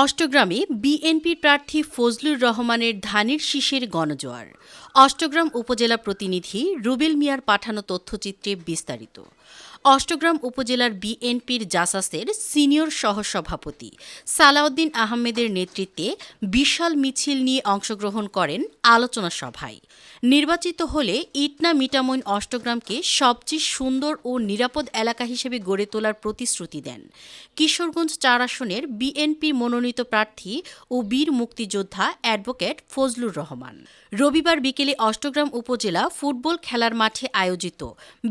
অষ্টগ্রামে BNP প্রার্থী ফজলুর রহমানের ধানের শীষের গণজোয়ার। অষ্টগ্রাম উপজেলা প্রতিনিধি রুবেল মিয়ার পাঠানো তথ্যচিত্রে বিস্তারিত। অষ্টগ্রাম উপজেলার বিএনপির জাসাসের সিনিয়র সহসভাপতি সালাউদ্দিন আহমেদের নেতৃত্বে বিশাল মিছিল নিয়ে অংশগ্রহণ করেন আলোচনা সভায়। নির্বাচিত হলে ইটনা মিটামইন অষ্টগ্রামকে সবচেয়ে সুন্দর ও নিরাপদ এলাকা হিসেবে গড়ে তোলার প্রতিশ্রুতি দেন কিশোরগঞ্জ ৪ আসনের বিএনপির মনোনীত প্রার্থী ও বীর মুক্তিযোদ্ধা অ্যাডভোকেট ফজলুর রহমান। রবিবার বিকেলে অষ্টগ্রাম উপজেলা ফুটবল খেলার মাঠে আয়োজিত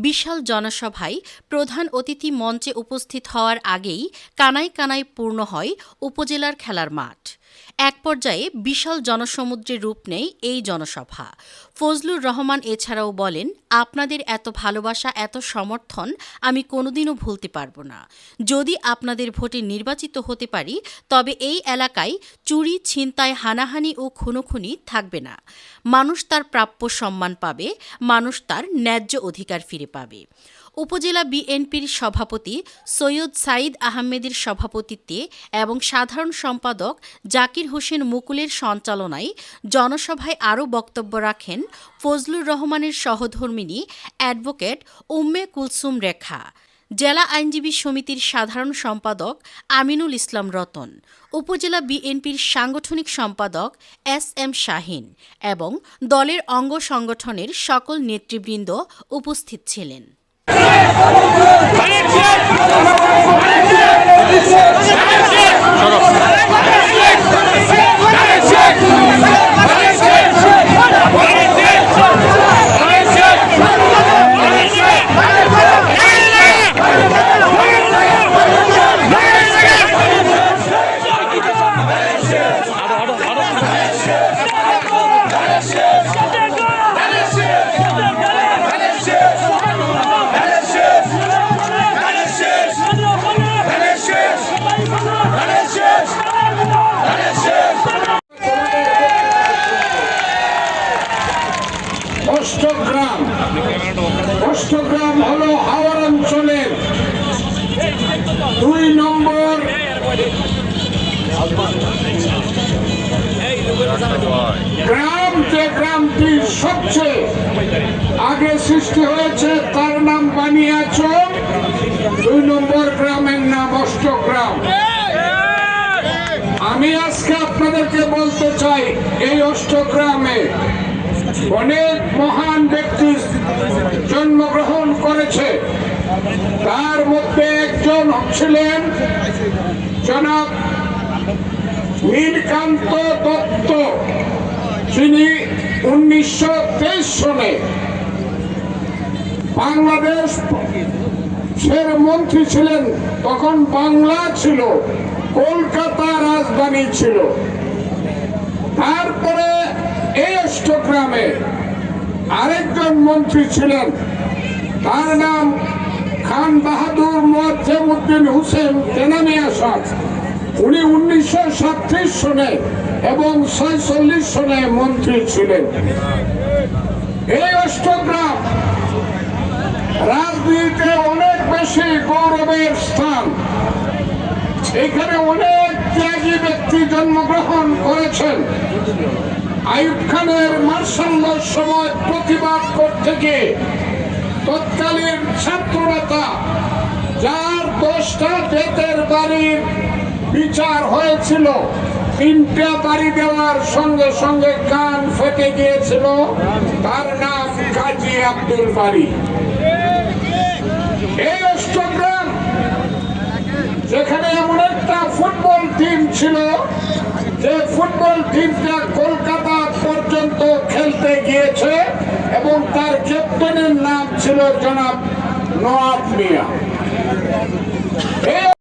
বিশাল জনসভায় প্রধান অতিথি মঞ্চে উপস্থিত হওয়ার আগেই কানায় কানায় পূর্ণ হয় উপজেলার খেলার মাঠ। এক পর্যায়ে বিশাল জনসমুদ্রে রূপ নেয় এই জনসভা। ফজলুর রহমান এছাড়াও বলেন, আপনাদের এত ভালোবাসা, এত সমর্থন আমি কোনোদিনও ভুলতে পারবো না। যদি আপনাদের ভোটে নির্বাচিত হতে পারি তবে এই এলাকায় চুরি, ছিনতাই, হানাহানি ও খুনোখুনি থাকবে না। মানুষ তার প্রাপ্য সম্মান পাবে, মানুষ তার ন্যায্য অধিকার ফিরে পাবে। উপজেলা বিএনপির সভাপতি সৈয়দ সাঈদ আহমেদের সভাপতিত্বে এবং সাধারণ সম্পাদক জাকির হোসেন মুকুলের সঞ্চালনায় জনসভায় আরও বক্তব্য রাখেন ফজলুর রহমানের সহধর্মিণী অ্যাডভোকেট উম্মে কুলসুম রেখা, জেলা আইনজীবী সমিতির সাধারণ সম্পাদক আমিনুল ইসলাম রতন, উপজেলা বিএনপির সাংগঠনিক সম্পাদক এস.এম. শাহীন এবং দলের অঙ্গ সংগঠনের সকল নেতৃবৃন্দ উপস্থিত ছিলেন। অষ্টগ্রাম হলো হাওড় অঞ্চলের ২ নম্বর গ্রাম। যে গ্রামটি সবচেয়ে আগে সৃষ্টি হয়েছে তার নাম বানিয়াচং। ২ নম্বর গ্রামের নাম অষ্টগ্রাম। আমি আজকে আপনাদেরকে বলতে চাই, এই অষ্টগ্রামে অনেক মহান ব্যক্তি জন্মগ্রহণ করেছে। তার মধ্যে একজন ছিলেন জনাব নীলকান্ত দত্ত, যিনি ১৯২৩ সনে বাংলাদেশের মন্ত্রী ছিলেন। তখন বাংলা ছিল, কলকাতা রাজধানী ছিল। তারপরে এই অষ্টগ্রামে আরেকজন মন্ত্রী ছিলেন, তার নাম খান বাহাদুর মোয়াজ্জেমউদ্দিন হুসেন তেনামিয়া শাহ। উনি ১৯৩৭ সনে এবং ৪৬ সনে মন্ত্রী ছিলেন। এই অষ্টগ্রাম রাজনীতিতে অনেক বেশি গৌরবের স্থান। এখানে অনেক ত্যাগী ব্যক্তি জন্মগ্রহণ করেছেন। আইয়ুব খানের মার্শাল লর সময় প্রতিবাদ করতে গিয়ে তৎকালীন ছাত্রনেতা, যার ১০টা বেতের বাড়ির বিচার হয়েছিল, ৩টা বাড়ি দেওয়ার সঙ্গে সঙ্গে কান ফেটে গিয়েছিল, তার নাম কাজী আব্দুল বারী। এই অষ্টগ্রাম যেখানে এমন একটা ফুটবল টিম ছিল, যে ফুটবল টিমটা কলকাতা পর্যন্ত খেলতে গিয়েছে এবং তার ক্যাপ্টেনের নাম ছিল জনাব নওয়াব মিয়া।